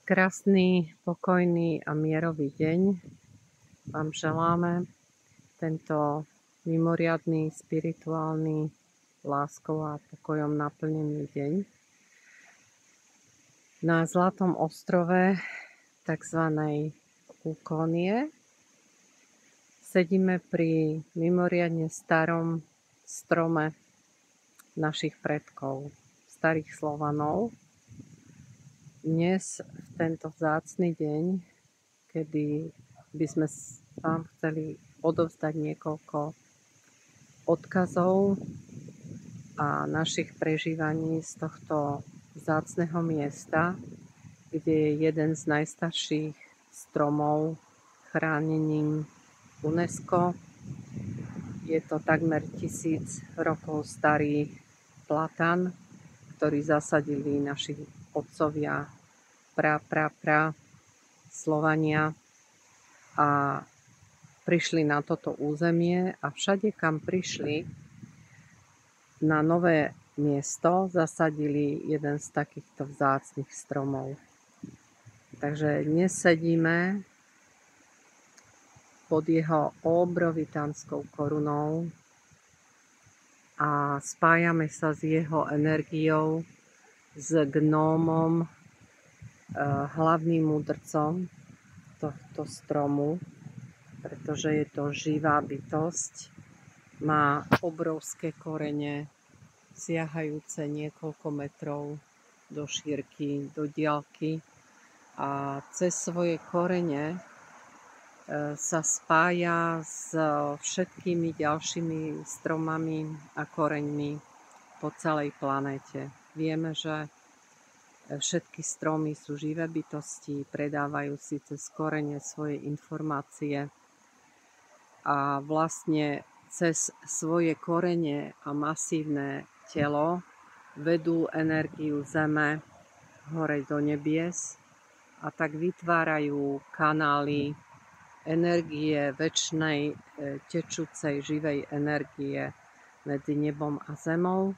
Krásny, pokojný a mierový deň vám želáme. Tento mimoriadny, spirituálny, láskou a pokojom naplnený deň. Na Zlatom ostrove, takzvanej Ukónie, sedíme pri mimoriadne starom strome našich predkov, starých Slovanov. Dnes, v tento vzácny deň, kedy by sme vám chceli odovzdať niekoľko odkazov a našich prežívaní z tohto vzácneho miesta, kde je jeden z najstarších stromov chránením UNESCO. Je to takmer 1000 rokov starý platan, ktorý zasadili naši otcovia, Slovania, a prišli na toto územie a všade, kam prišli na nové miesto, zasadili jeden z takýchto vzácnych stromov. Takže dnes sedíme pod jeho obrovitánskou korunou a spájame sa s jeho energiou, s gnómom, hlavným múdrcom tohto stromu, pretože je to živá bytosť, má obrovské korene, siahajúce niekoľko metrov do šírky, do diaľky, a cez svoje korene sa spája s všetkými ďalšími stromami a koreňmi po celej planéte. Vieme, že všetky stromy sú živé bytosti, predávajú si cez korene svoje informácie a vlastne cez svoje korene a masívne telo vedú energiu Zeme hore do nebies a tak vytvárajú kanály energie, večnej, tečúcej, živej energie medzi nebom a zemou,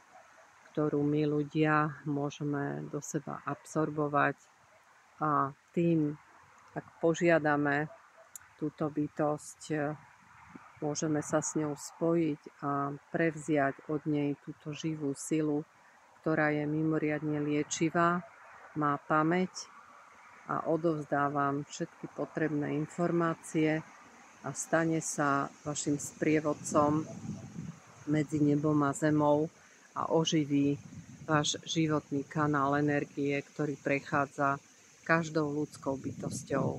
ktorú my ľudia môžeme do seba absorbovať, a tým, ak požiadame túto bytosť, môžeme sa s ňou spojiť a prevziať od nej túto živú silu, ktorá je mimoriadne liečivá, má pamäť a odovzdávam všetky potrebné informácie a stane sa vašim sprievodcom medzi nebom a zemou a oživí váš životný kanál energie, ktorý prechádza každou ľudskou bytosťou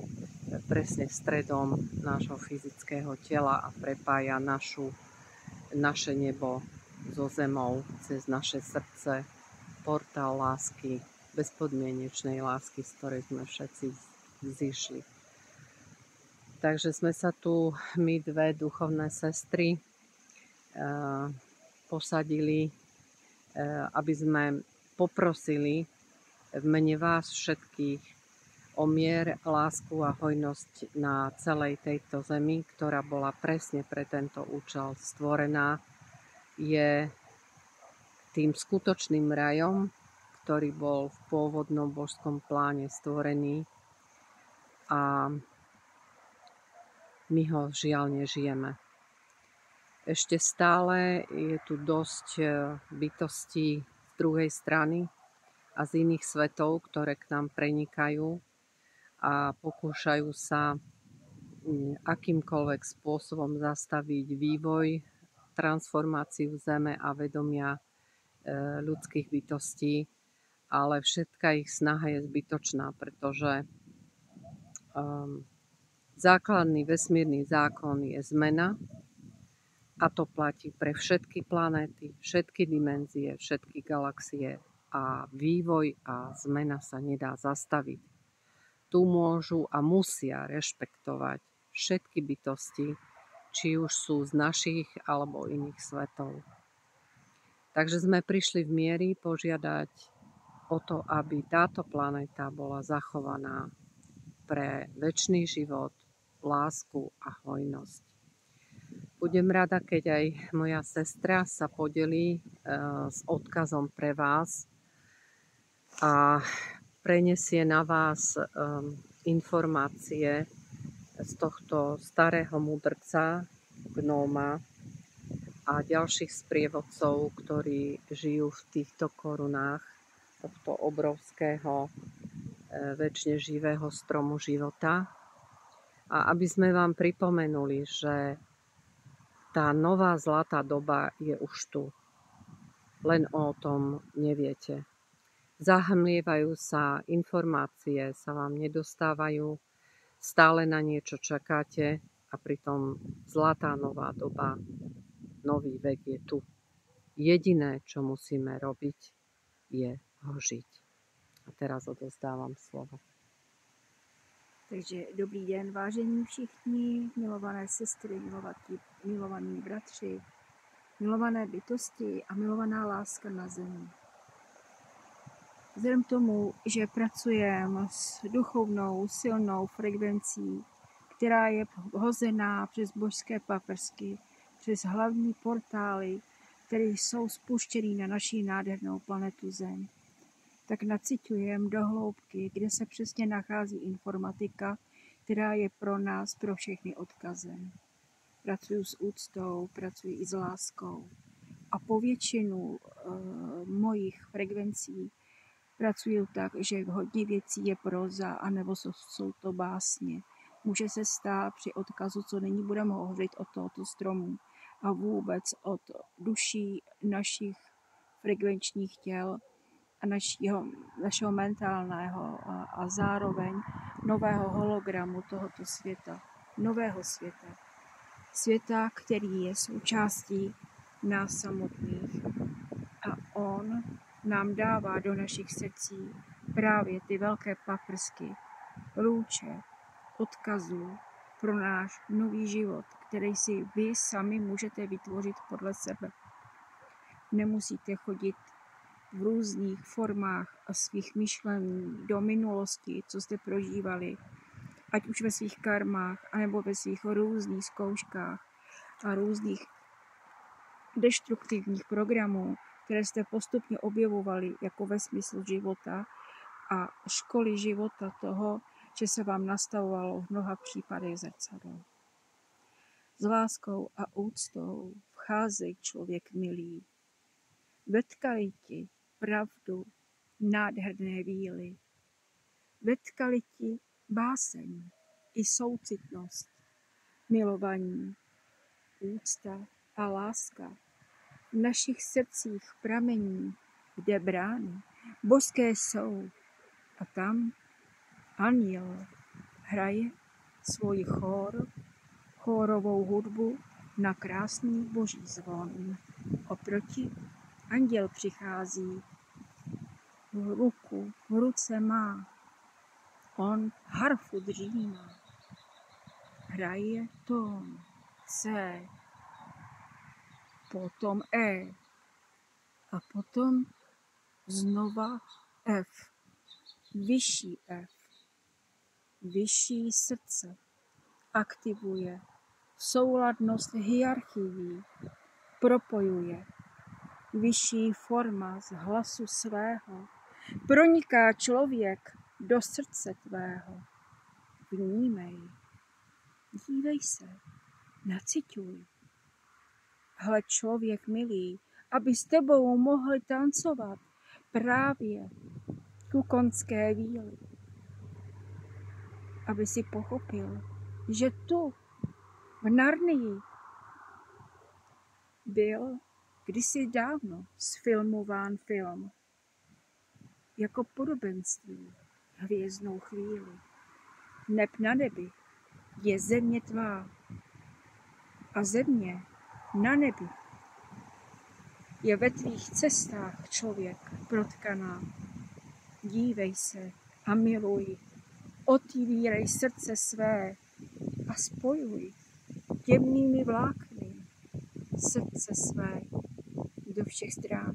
presne stredom nášho fyzického tela a prepája naše nebo so zemou cez naše srdce, portál lásky, bezpodmienečnej lásky, z ktorej sme všetci zišli. Takže sme sa tu, my dve duchovné sestry, posadili, aby sme poprosili v mene vás všetkých o mier, lásku a hojnosť na celej tejto zemi, ktorá bola presne pre tento účel stvorená. Je tým skutočným rajom, ktorý bol v pôvodnom božskom pláne stvorený, a my ho žiaľ nežijeme. Ešte stále je tu dosť bytostí z druhej strany a z iných svetov, ktoré k nám prenikajú a pokúšajú sa akýmkoľvek spôsobom zastaviť vývoj, transformáciu zeme a vedomia ľudských bytostí, ale všetká ich snaha je zbytočná, pretože základný vesmírny zákon je zmena, a to platí pre všetky planéty, všetky dimenzie, všetky galaxie, a vývoj a zmena sa nedá zastaviť. Tu môžu a musia rešpektovať všetky bytosti, či už sú z našich alebo iných svetov. Takže sme prišli v mieri požiadať o to, aby táto planéta bola zachovaná pre večný život, lásku a hojnosť. Budem rada, keď aj moja sestra sa podelí s odkazom pre vás a prenesie na vás informácie z tohto starého mudrca, gnóma a ďalších sprievodcov, ktorí žijú v týchto korunách tohto obrovského večne živého stromu života. A aby sme vám pripomenuli, že tá nová zlatá doba je už tu. Len o tom neviete. Zahmlievajú sa informácie, sa vám nedostávajú, stále na niečo čakáte a pritom zlatá nová doba, nový vek je tu. Jediné, čo musíme robiť, je ho žiť. A teraz odovzdávam slovo. Takže dobrý den, vážení všichni, milované sestry, milovaní bratři, milované bytosti a milovaná láska na zemi. Vzhledem tomu, že pracujeme s duchovnou silnou frekvencí, která je hozená přes božské paprsky, přes hlavní portály, které jsou spuštěny na naší nádhernou planetu Zem, tak naciťujeme do hloubky, kde se přesně nachází informatika, která je pro nás, pro všechny odkazem. Pracuji s úctou, pracuji i s láskou. A po většinu mojich frekvencí pracuji tak, že hodně věcí je proza, anebo jsou to básně. Může se stát při odkazu, co nyní budeme hovořit o tohoto stromu a vůbec od duší našich frekvenčních těl a našeho mentálného a zároveň nového hologramu tohoto světa, nového světa. Světa, který je součástí nás samotných. A on nám dává do našich srdcí právě ty velké paprsky, lůče, odkazů pro náš nový život, který si vy sami můžete vytvořit podle sebe. Nemusíte chodit v různých formách a svých myšlení do minulosti, co jste prožívali, ať už ve svých karmách, anebo ve svých různých zkouškách a různých destruktivních programů, které jste postupně objevovali jako ve smyslu života a školy života toho, že se vám nastavovalo v mnoha případech zrcadlo. S láskou a úctou vcházej, člověk milý. Vetkali ti pravdu, nádherné víly. Vetkali ti báseň i soucitnost, milovaní, úcta a láska. V našich srdcích pramení, kde brány božské jsou. A tam anděl hraje svůj chór, chórovou hudbu na krásný boží zvon. Oproti anděl přichází, v ruce má, on harfu dřímá, hraje tón C, potom E a potom znova F, vyšší F, vyšší srdce aktivuje souladnost hierarchií, propojuje vyšší forma z hlasu svého, proniká člověk do srdce tvého. Vnímej, dívej se, naciťuj. Hle, člověk milý, aby s tebou mohli tancovat právě ku konské víly. Aby si pochopil, že tu v Narnii byl kdysi dávno sfilmován film jako podobenství hvězdnou chvíli. Neb na nebi je země tvá a země na nebi je ve tvých cestách člověk protkaná. Dívej se a miluj, otvírej srdce své a spojuj těmnými vlákny srdce své do všech stran.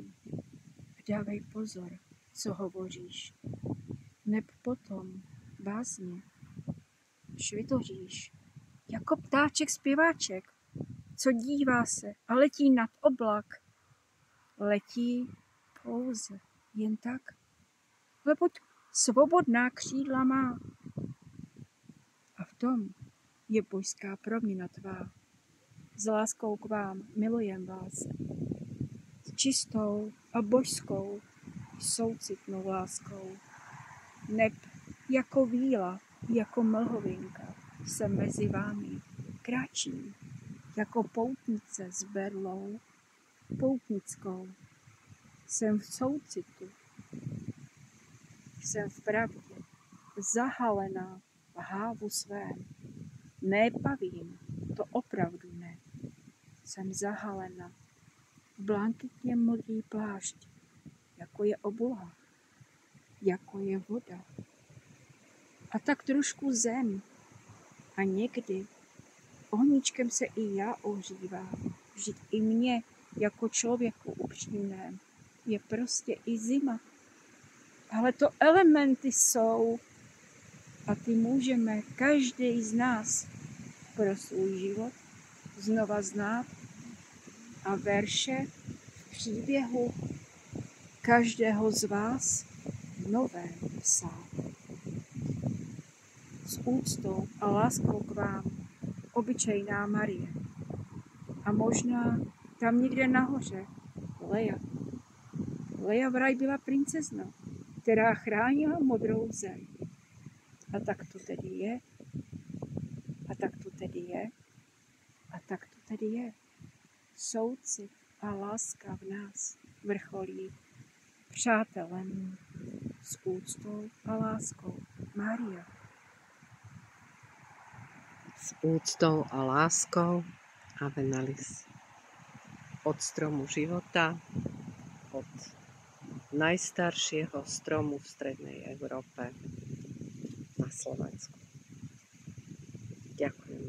A dávej pozor, co hovoříš, neb potom bázně švitoříš jako ptáček zpěváček, co dívá se a letí nad oblak. Letí pouze jen tak, leboť svobodná křídla má. A v tom je božská proměna tvá. S láskou k vám milujem vás. S čistou a božskou soucitnou láskou. Neb jako víla, jako mlhovinka jsem mezi vámi kráčím, jako poutnice s berlou poutnickou. Jsem v soucitu, jsem v pravdě, zahalená v hávu svém. Ne pavím, to opravdu ne. Jsem zahalena v blankitně modrý plášť, jako je obloha, jako je voda. A tak trošku zem. A někdy ohníčkem se i já ohřívám. Vždyť i mě, jako člověku upřímném, je prostě i zima. Ale to elementy jsou a ty můžeme každý z nás pro svůj život znova znát a verše v příběhu každého z vás nové psát. S úctou a láskou k vám, obyčejná Marie. A možná tam někde nahoře Leja. Leja vraj byla princezna, která chránila modrou zem. A tak to tedy je. A tak to tedy je. A tak to tedy je. Soucit a láska v nás vrcholí přátelem s úctou a láskou. Mária. S úctou a láskou Ave Nalis. Od stromu života, od najstaršieho stromu v strednej Európe na Slovensku. Ďakujem.